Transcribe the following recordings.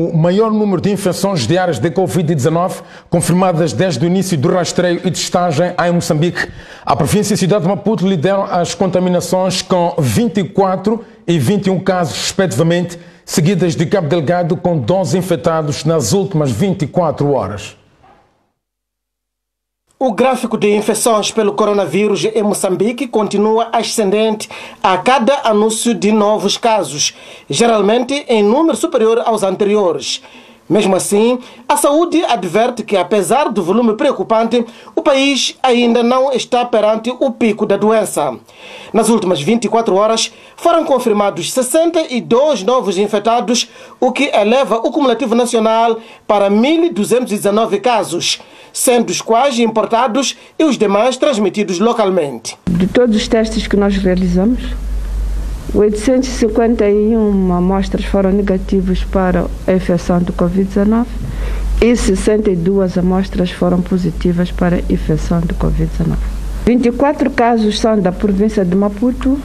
O maior número de infecções diárias de Covid-19 confirmadas desde o início do rastreio e testagem em Moçambique. A província e a cidade de Maputo lideram as contaminações com 24 e 21 casos, respectivamente, seguidas de Cabo Delgado com 12 infectados nas últimas 24 horas. O gráfico de infecções pelo coronavírus em Moçambique continua ascendente a cada anúncio de novos casos, geralmente em número superior aos anteriores. Mesmo assim, a saúde adverte que, apesar do volume preocupante, o país ainda não está perante o pico da doença. Nas últimas 24 horas, foram confirmados 62 novos infectados, o que eleva o cumulativo nacional para 1.219 casos, sendo os quais importados e os demais transmitidos localmente. De todos os testes que nós realizamos, 851 amostras foram negativas para a infecção do Covid-19 e 62 amostras foram positivas para a infecção do Covid-19. 24 casos são da província de Maputo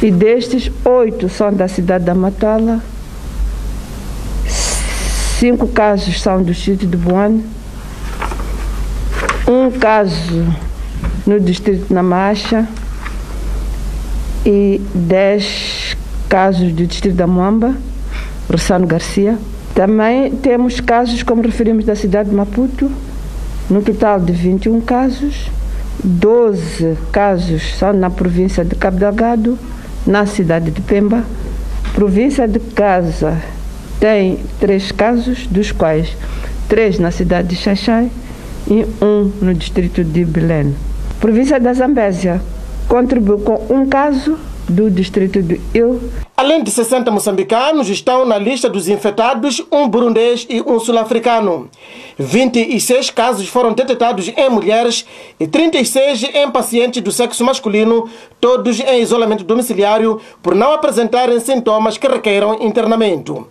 e destes, 8 são da cidade da Matala, 5 casos são do distrito de Buane, 1 caso no distrito de Namacha e 10 casos do distrito da Moamba, Rossano Garcia. Também temos casos, como referimos, da cidade de Maputo, no total de 21 casos. 12 casos são na província de Cabo Delgado, na cidade de Pemba. Província de Gaza tem 3 casos, dos quais 3 na cidade de Xaixai e 1 no distrito de Belém. Província da Zambésia contribuiu com 1 caso do distrito de Il. Além de 60 moçambicanos, estão na lista dos infectados 1 burundês e 1 sul-africano. 26 casos foram detectados em mulheres e 36 em pacientes do sexo masculino, todos em isolamento domiciliário por não apresentarem sintomas que requeiram internamento.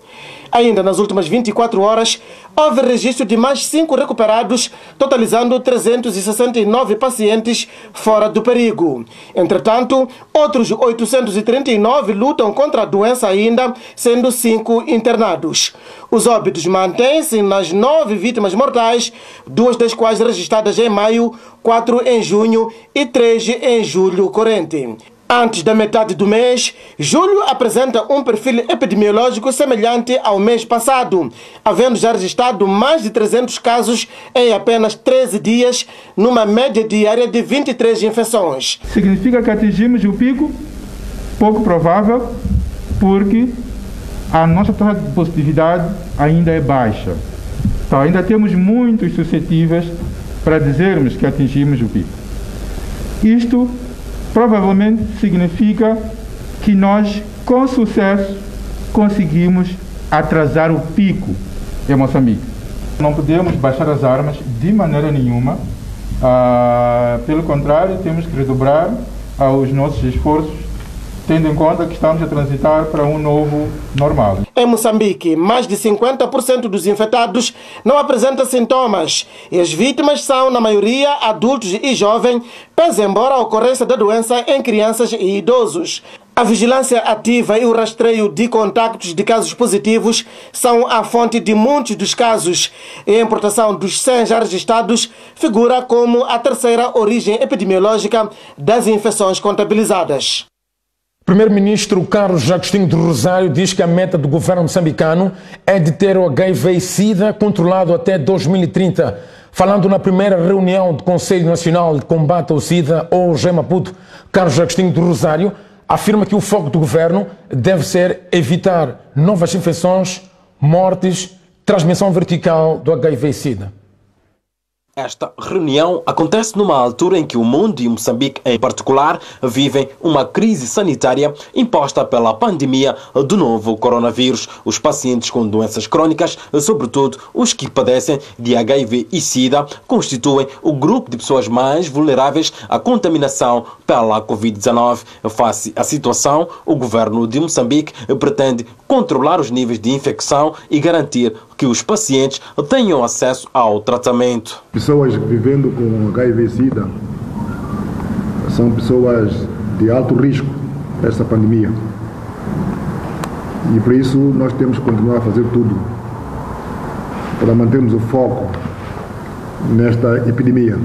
Ainda nas últimas 24 horas, houve registro de mais 5 recuperados, totalizando 369 pacientes fora do perigo. Entretanto, outros 839 lutam contra a doença ainda, sendo 5 internados. Os óbitos mantêm-se nas 9 vítimas mortais, 2 das quais registradas em maio, 4 em junho e 3 em julho corrente. Antes da metade do mês, julho apresenta um perfil epidemiológico semelhante ao mês passado, havendo já registrado mais de 300 casos em apenas 13 dias, numa média diária de 23 infecções. Significa que atingimos o pico? Pouco provável, porque a nossa taxa de positividade ainda é baixa. Então, ainda temos muitos suscetíveis para dizermos que atingimos o pico. Isto provavelmente significa que nós, com sucesso, conseguimos atrasar o pico em Moçambique. Não podemos baixar as armas de maneira nenhuma. Pelo contrário, temos que redobrar os nossos esforços, tendo em conta que estamos a transitar para um novo normal. Em Moçambique, mais de 50% dos infectados não apresentam sintomas e as vítimas são, na maioria, adultos e jovens, pese embora a ocorrência da doença em crianças e idosos. A vigilância ativa e o rastreio de contactos de casos positivos são a fonte de muitos dos casos. E a importação dos 100 já registrados figura como a terceira origem epidemiológica das infecções contabilizadas. O primeiro-ministro Carlos Agostinho do Rosário diz que a meta do governo moçambicano é de ter o HIV e SIDA controlado até 2030. Falando na primeira reunião do Conselho Nacional de Combate ao SIDA, hoje em Maputo, Carlos Agostinho do Rosário afirma que o foco do governo deve ser evitar novas infecções, mortes, transmissão vertical do HIV e SIDA. Esta reunião acontece numa altura em que o mundo e Moçambique em particular vivem uma crise sanitária imposta pela pandemia do novo coronavírus. Os pacientes com doenças crônicas, sobretudo os que padecem de HIV e SIDA, constituem o grupo de pessoas mais vulneráveis à contaminação pela Covid-19. Face à situação, o governo de Moçambique pretende controlar os níveis de infecção e garantir que os pacientes tenham acesso ao tratamento. Pessoas vivendo com HIV e SIDA são pessoas de alto risco desta pandemia. E por isso nós temos que continuar a fazer tudo para mantermos o foco nesta epidemia,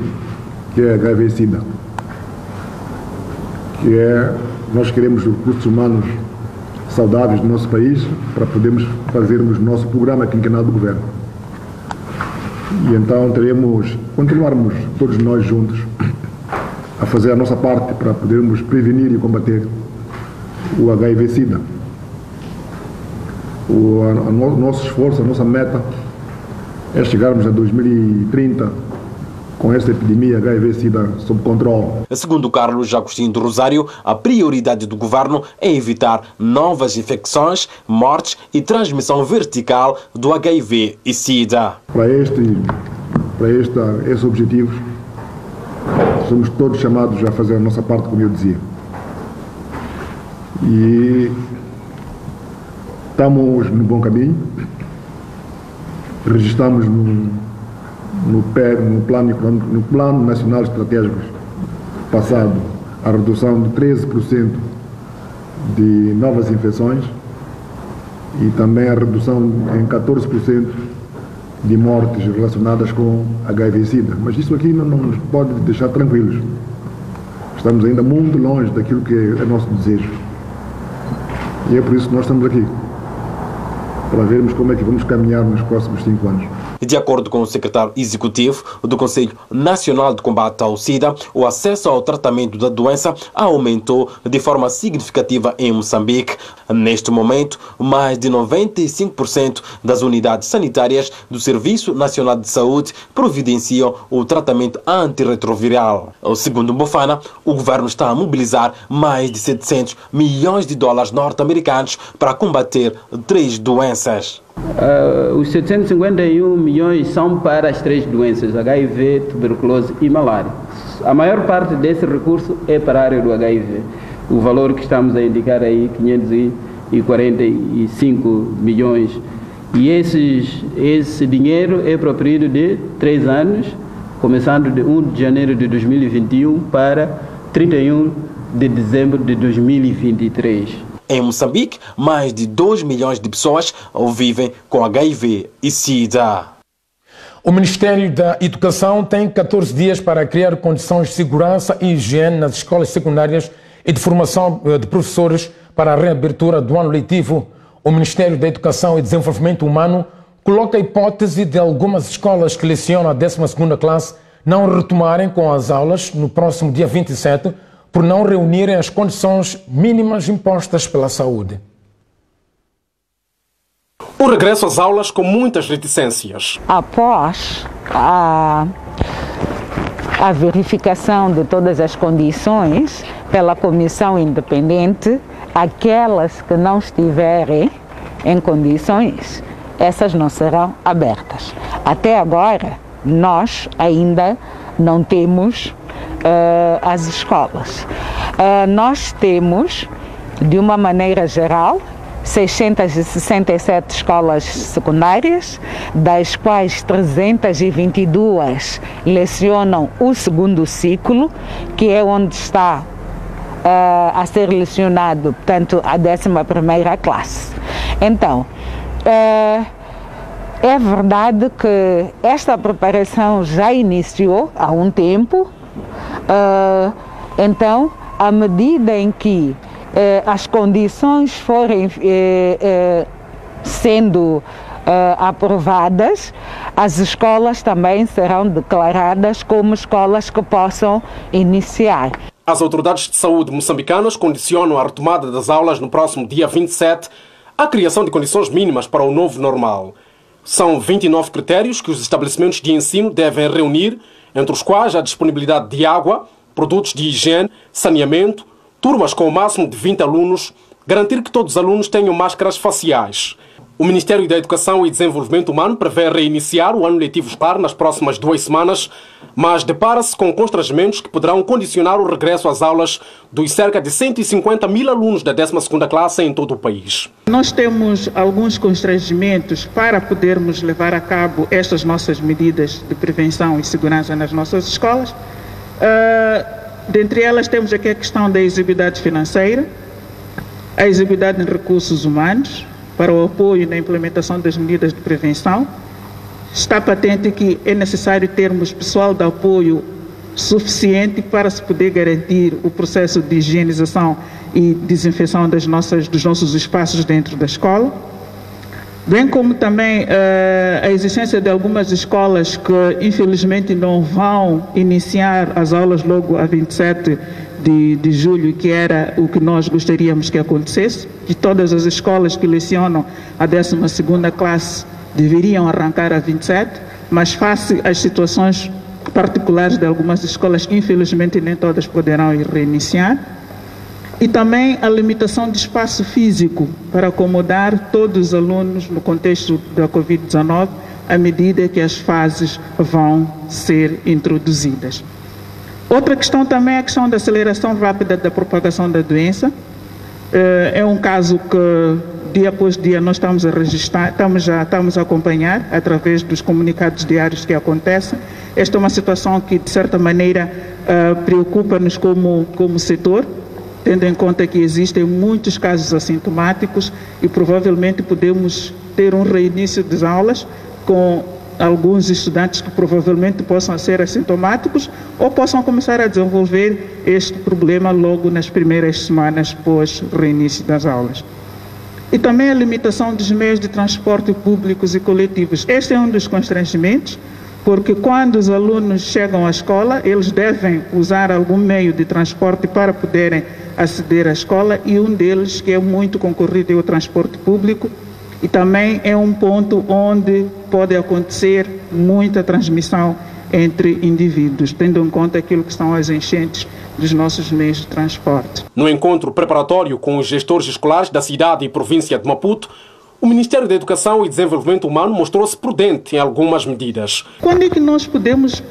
que é HIV-Sida. Nós queremos recursos humanos saudáveis no nosso país para podermos fazermos nosso programa quinquenal do governo. E então continuarmos todos nós juntos a fazer a nossa parte para podermos prevenir e combater o HIV-Sida. O nosso esforço, a nossa meta é chegarmos a 2030 com esta epidemia HIV-Sida sob controle. Segundo Carlos Agostinho do Rosário, a prioridade do governo é evitar novas infecções, mortes e transmissão vertical do HIV e SIDA. Para esses objetivos, somos todos chamados a fazer a nossa parte, como eu dizia. E estamos no bom caminho. Registramos no Plano Nacional Estratégico passado a redução de 13% de novas infecções e também a redução em 14% de mortes relacionadas com HIV-Sida. Mas isso aqui não nos pode deixar tranquilos. Estamos ainda muito longe daquilo que é nosso desejo. E é por isso que nós estamos aqui, para vermos como é que vamos caminhar nos próximos 5 anos. De acordo com o secretário executivo do Conselho Nacional de Combate ao SIDA, o acesso ao tratamento da doença aumentou de forma significativa em Moçambique. Neste momento, mais de 95% das unidades sanitárias do Serviço Nacional de Saúde providenciam o tratamento antirretroviral. Segundo Bofana, o governo está a mobilizar mais de 700 milhões de dólares norte-americanos para combater 3 doenças. Os 751 milhões são para as 3 doenças, HIV, tuberculose e malária. A maior parte desse recurso é para a área do HIV. O valor que estamos a indicar aí, 545 milhões. E esse dinheiro é para o período de 3 anos, começando de 1 de janeiro de 2021 para 31 de dezembro de 2023. Em Moçambique, mais de 2 milhões de pessoas vivem com HIV e SIDA. O Ministério da Educação tem 14 dias para criar condições de segurança e higiene nas escolas secundárias e de formação de professores para a reabertura do ano letivo. O Ministério da Educação e Desenvolvimento Humano coloca a hipótese de algumas escolas que lecionam a 12ª classe não retomarem com as aulas no próximo dia 27, por não reunirem as condições mínimas impostas pela saúde. O regresso às aulas com muitas reticências. Após a verificação de todas as condições pela comissão independente, aquelas que não estiverem em condições, essas não serão abertas. Até agora, nós ainda não temos as escolas. Nós temos, de uma maneira geral, 667 escolas secundárias, das quais 322 lecionam o 2º ciclo, que é onde está a ser lecionado, portanto, a 11ª classe. Então, é verdade que esta preparação já iniciou há um tempo. Então, à medida em que as condições forem sendo aprovadas, as escolas também serão declaradas como escolas que possam iniciar. As autoridades de saúde moçambicanas condicionam a retomada das aulas no próximo dia 27 à criação de condições mínimas para o novo normal. São 29 critérios que os estabelecimentos de ensino devem reunir, entre os quais a disponibilidade de água, produtos de higiene, saneamento, turmas com o máximo de 20 alunos, garantir que todos os alunos tenham máscaras faciais. O Ministério da Educação e Desenvolvimento Humano prevê reiniciar o ano letivo escolar nas próximas 2 semanas, mas depara-se com constrangimentos que poderão condicionar o regresso às aulas dos cerca de 150 mil alunos da 12ª classe em todo o país. Nós temos alguns constrangimentos para podermos levar a cabo estas nossas medidas de prevenção e segurança nas nossas escolas. Dentre elas temos aqui a questão da exiguidade financeira. a exiguidade em recursos humanos para o apoio na implementação das medidas de prevenção. Está patente que é necessário termos pessoal de apoio suficiente para se poder garantir o processo de higienização e desinfecção dos nossos espaços dentro da escola, bem como também a existência de algumas escolas que infelizmente não vão iniciar as aulas logo a 27 de julho, que era o que nós gostaríamos que acontecesse, que todas as escolas que lecionam a 12ª classe deveriam arrancar a 27, mas face às situações particulares de algumas escolas, infelizmente nem todas poderão ir reiniciar. E também a limitação de espaço físico para acomodar todos os alunos no contexto da Covid-19, à medida que as fases vão ser introduzidas. Outra questão também é a questão da aceleração rápida da propagação da doença. É um caso que dia após dia nós estamos a registrar, estamos a acompanhar através dos comunicados diários que acontecem. Esta é uma situação que, de certa maneira, preocupa-nos como setor, tendo em conta que existem muitos casos assintomáticos e provavelmente podemos ter um reinício das aulas com alguns estudantes que provavelmente possam ser assintomáticos ou possam começar a desenvolver este problema logo nas primeiras semanas pós reinício das aulas. E também a limitação dos meios de transporte públicos e coletivos. Este é um dos constrangimentos, porque quando os alunos chegam à escola, eles devem usar algum meio de transporte para poderem aceder à escola, e um deles, que é muito concorrido, é o transporte público, e também é um ponto onde pode acontecer muita transmissão entre indivíduos, tendo em conta aquilo que são as enchentes dos nossos meios de transporte. No encontro preparatório com os gestores escolares da cidade e província de Maputo, o Ministério da Educação e Desenvolvimento Humano mostrou-se prudente em algumas medidas. Quando é que nós podemos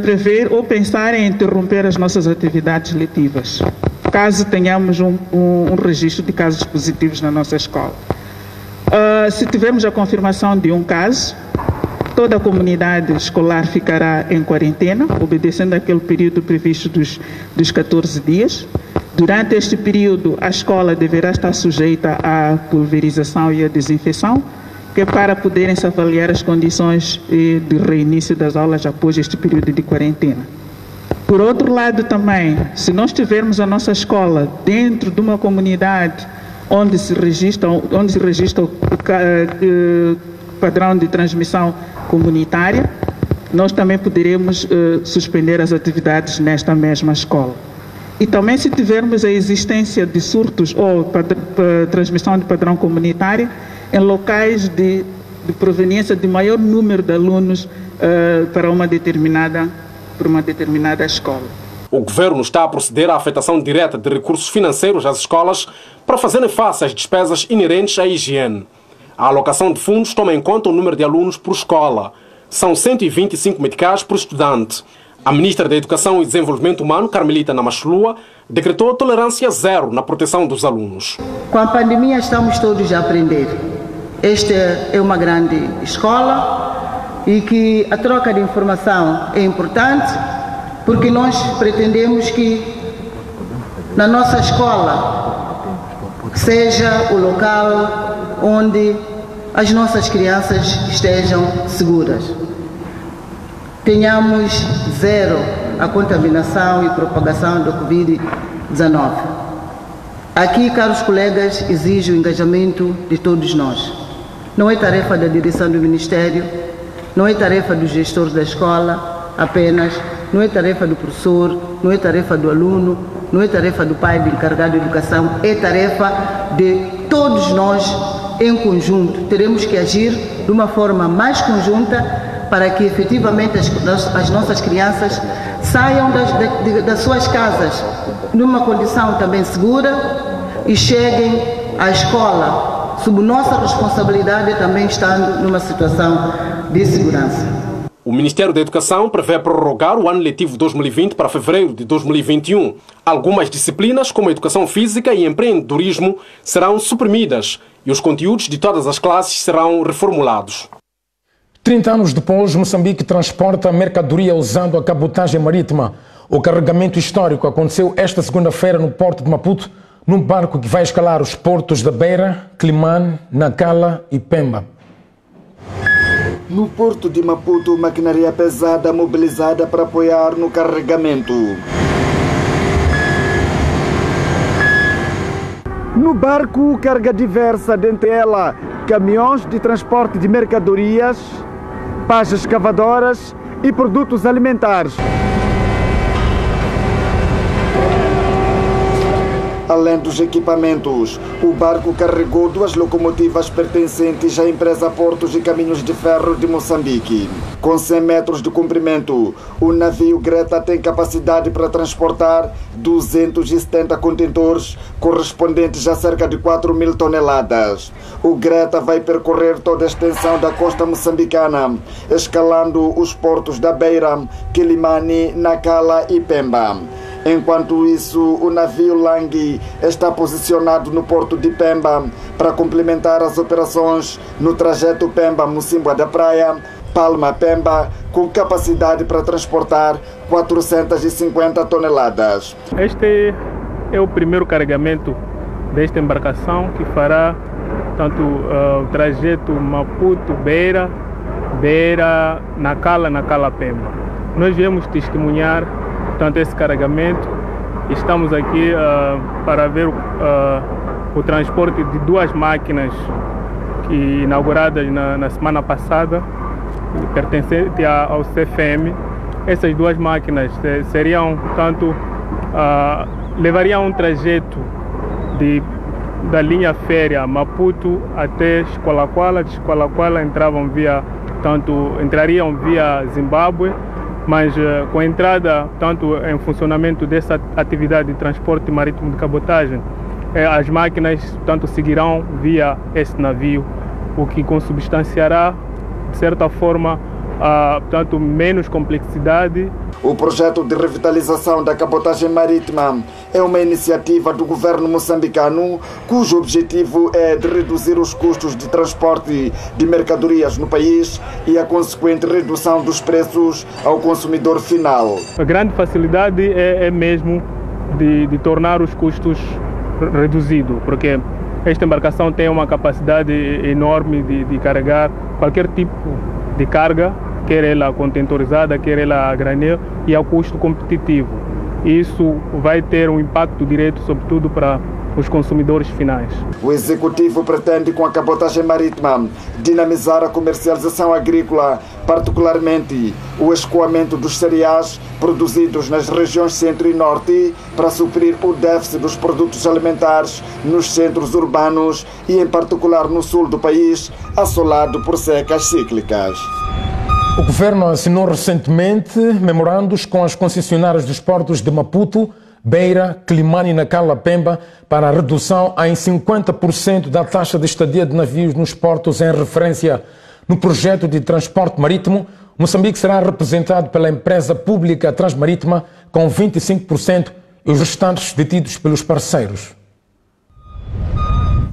prever ou pensar em interromper as nossas atividades letivas, caso tenhamos um registro de casos positivos na nossa escola? Se tivermos a confirmação de um caso, toda a comunidade escolar ficará em quarentena, obedecendo aquele período previsto dos 14 dias. Durante este período, a escola deverá estar sujeita à pulverização e à desinfecção, que é para poderem se avaliar as condições de reinício das aulas após este período de quarentena. Por outro lado também, se nós tivermos a nossa escola dentro de uma comunidade onde se registra o padrão de transmissão comunitária, nós também poderemos suspender as atividades nesta mesma escola. E também, se tivermos a existência de surtos ou transmissão de padrão comunitário em locais de proveniência de maior número de alunos para uma determinada escola. O governo está a proceder à afetação direta de recursos financeiros às escolas para fazerem face às despesas inerentes à higiene. A alocação de fundos toma em conta o número de alunos por escola. São 125 meticais por estudante. A ministra da Educação e Desenvolvimento Humano, Carmelita Namachulua, decretou tolerância zero na proteção dos alunos. Com a pandemia estamos todos a aprender. Esta é uma grande escola e que a troca de informação é importante, porque nós pretendemos que na nossa escola seja o local onde as nossas crianças estejam seguras. Tenhamos zero a contaminação e propagação da Covid-19. Aqui, caros colegas, exige o engajamento de todos nós. Não é tarefa da direção do Ministério, não é tarefa dos gestores da escola apenas, não é tarefa do professor, não é tarefa do aluno, não é tarefa do pai do encarregado de educação, é tarefa de todos nós em conjunto. Teremos que agir de uma forma mais conjunta para que efetivamente as nossas crianças saiam das suas casas numa condição também segura e cheguem à escola sob nossa responsabilidade, também estando numa situação de segurança. O Ministério da Educação prevê prorrogar o ano letivo 2020 para fevereiro de 2021. Algumas disciplinas, como Educação Física e Empreendedorismo, serão suprimidas e os conteúdos de todas as classes serão reformulados. 30 anos depois, Moçambique transporta mercadoria usando a cabotagem marítima. O carregamento histórico aconteceu esta segunda-feira no porto de Maputo, num barco que vai escalar os portos da Beira, Climane, Nacala e Pemba. No porto de Maputo, maquinaria pesada mobilizada para apoiar no carregamento. No barco, carga diversa, dentre ela caminhões de transporte de mercadorias, pás escavadoras e produtos alimentares. Além dos equipamentos, o barco carregou 2 locomotivas pertencentes à empresa Portos e Caminhos de Ferro de Moçambique. Com 100 metros de comprimento, o navio Greta tem capacidade para transportar 270 contentores, correspondentes a cerca de 4.000 toneladas. O Greta vai percorrer toda a extensão da costa moçambicana, escalando os portos da Beira, Quilimane, Nacala e Pemba. Enquanto isso, o navio Langui está posicionado no porto de Pemba para complementar as operações no trajeto Pemba-Mocimboa da Praia, Palma-Pemba, com capacidade para transportar 450 toneladas. Este é o primeiro carregamento desta embarcação que fará tanto o trajeto Maputo-Beira, Beira-Nacala, Nacala-Pemba. Nós viemos testemunhar tanto esse carregamento. Estamos aqui para ver o transporte de 2 máquinas inauguradas na semana passada, pertencentes ao CFM. Essas 2 máquinas seriam levariam um trajeto da linha férrea Maputo até Escolaquala. De Escolaquala entrariam via Zimbábue, mas com a entrada, tanto em funcionamento dessa atividade de transporte marítimo de cabotagem, as máquinas, seguirão via esse navio, o que consubstanciará, de certa forma, menos complexidade. O projeto de revitalização da cabotagem marítima é uma iniciativa do governo moçambicano, cujo objetivo é de reduzir os custos de transporte de mercadorias no país e a consequente redução dos preços ao consumidor final. A grande facilidade é mesmo de tornar os custos reduzidos, porque esta embarcação tem uma capacidade enorme de carregar qualquer tipo de carga, quer ela contentorizada, quer ela a granel, e ao custo competitivo. Isso vai ter um impacto direto, sobretudo para os consumidores finais. O Executivo pretende, com a cabotagem marítima, dinamizar a comercialização agrícola, particularmente o escoamento dos cereais produzidos nas regiões centro e norte, para suprir o déficit dos produtos alimentares nos centros urbanos e, em particular, no sul do país, assolado por secas cíclicas. O governo assinou recentemente memorandos com as concessionárias dos portos de Maputo, Beira, Climane e Nacala, Pemba para a redução em 50% da taxa de estadia de navios nos portos em referência. No projeto de transporte marítimo, Moçambique será representado pela empresa pública Transmarítima com 25% e os restantes detidos pelos parceiros.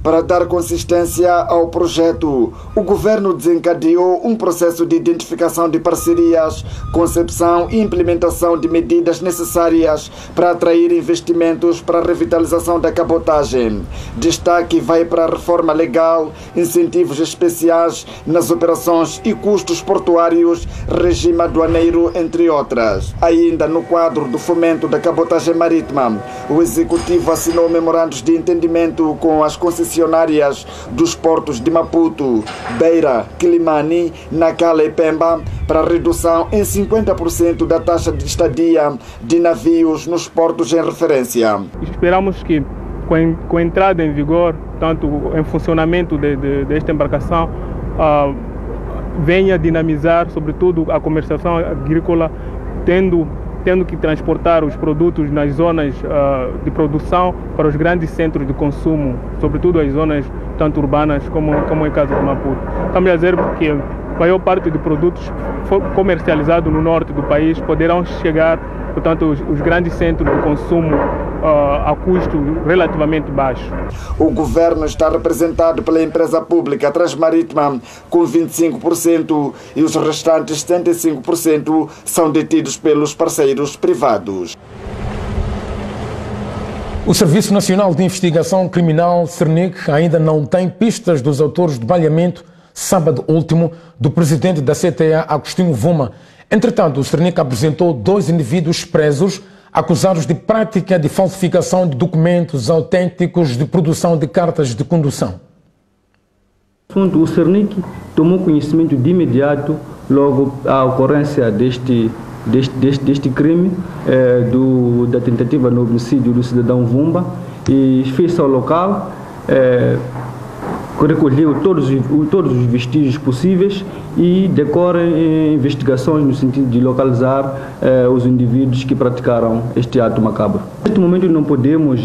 Para dar consistência ao projeto, o governo desencadeou um processo de identificação de parcerias, concepção e implementação de medidas necessárias para atrair investimentos para a revitalização da cabotagem. Destaque vai para a reforma legal, incentivos especiais nas operações e custos portuários, regime aduaneiro, entre outras. Ainda no quadro do fomento da cabotagem marítima, o Executivo assinou memorandos de entendimento com as concessionárias dos portos de Maputo, Beira, Quilimane, Nacala e Pemba para redução em 50% da taxa de estadia de navios nos portos em referência. Esperamos que, com a entrada em vigor, tanto em funcionamento desta embarcação, venha dinamizar, sobretudo, a comercialização agrícola, tendo que transportar os produtos nas zonas de produção para os grandes centros de consumo, sobretudo as zonas tanto urbanas como é o caso de Maputo. Estamos a dizer que a maior parte de produtos comercializados no norte do país poderão chegar, portanto, os grandes centros de consumo a custo relativamente baixo. O governo está representado pela empresa pública Transmarítima com 25% e os restantes 75% são detidos pelos parceiros privados. O Serviço Nacional de Investigação Criminal, SERNIC, ainda não tem pistas dos autores do baleamento, sábado último, do presidente da CTA, Agostinho Vuma. Entretanto, o SERNIC apresentou 2 indivíduos presos acusados de prática de falsificação de documentos autênticos de produção de cartas de condução. O SERNIC tomou conhecimento de imediato, logo à ocorrência deste crime, da tentativa no homicídio do cidadão Vuma, e fez ao local, recolheu todos os vestígios possíveis e decorrem investigações no sentido de localizar os indivíduos que praticaram este ato macabro. Neste momento não podemos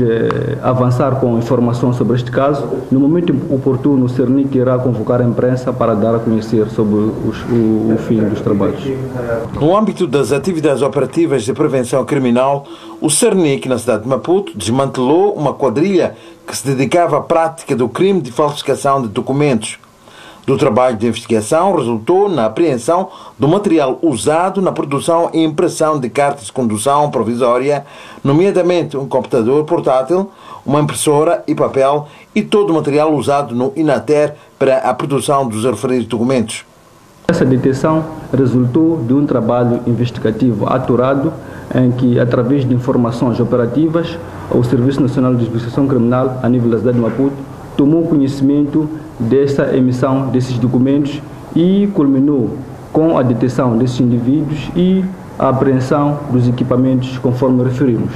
avançar com informação sobre este caso. No momento oportuno, o SERNIC irá convocar a imprensa para dar a conhecer sobre o fim dos trabalhos. No âmbito das atividades operativas de prevenção criminal, o SERNIC, na cidade de Maputo, desmantelou uma quadrilha que se dedicava à prática do crime de falsificação de documentos. Do trabalho de investigação resultou na apreensão do material usado na produção e impressão de cartas de condução provisória, nomeadamente um computador portátil, uma impressora e papel e todo o material usado no INATER para a produção dos referidos documentos. Essa detenção resultou de um trabalho investigativo aturado em que, através de informações operativas, o Serviço Nacional de Investigação Criminal, a nível da cidade de Maputo, tomou conhecimento dessa emissão desses documentos e culminou com a detenção desses indivíduos e a apreensão dos equipamentos, conforme referimos.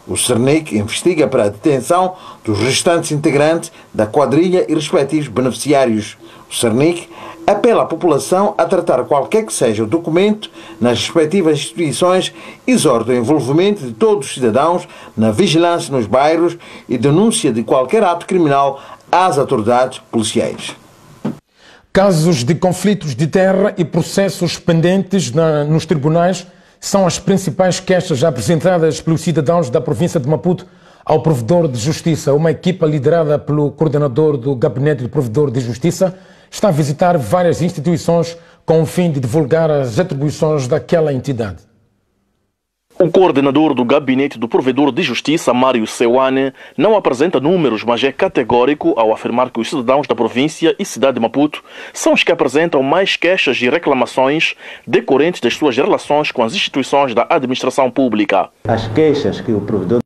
O SERNIC investiga para a detenção dos restantes integrantes da quadrilha e respectivos beneficiários. O SERNIC apela à população a tratar qualquer que seja o documento nas respectivas instituições, exorta o envolvimento de todos os cidadãos na vigilância nos bairros e denúncia de qualquer ato criminal às autoridades policiais. Casos de conflitos de terra e processos pendentes nos tribunais são as principais queixas apresentadas pelos cidadãos da província de Maputo ao Provedor de Justiça. Uma equipa liderada pelo coordenador do Gabinete do Provedor de Justiça está a visitar várias instituições com o fim de divulgar as atribuições daquela entidade. O coordenador do Gabinete do Provedor de Justiça, Mário Sewane, não apresenta números, mas é categórico ao afirmar que os cidadãos da província e cidade de Maputo são os que apresentam mais queixas e reclamações decorrentes das suas relações com as instituições da administração pública. As queixas que o provedor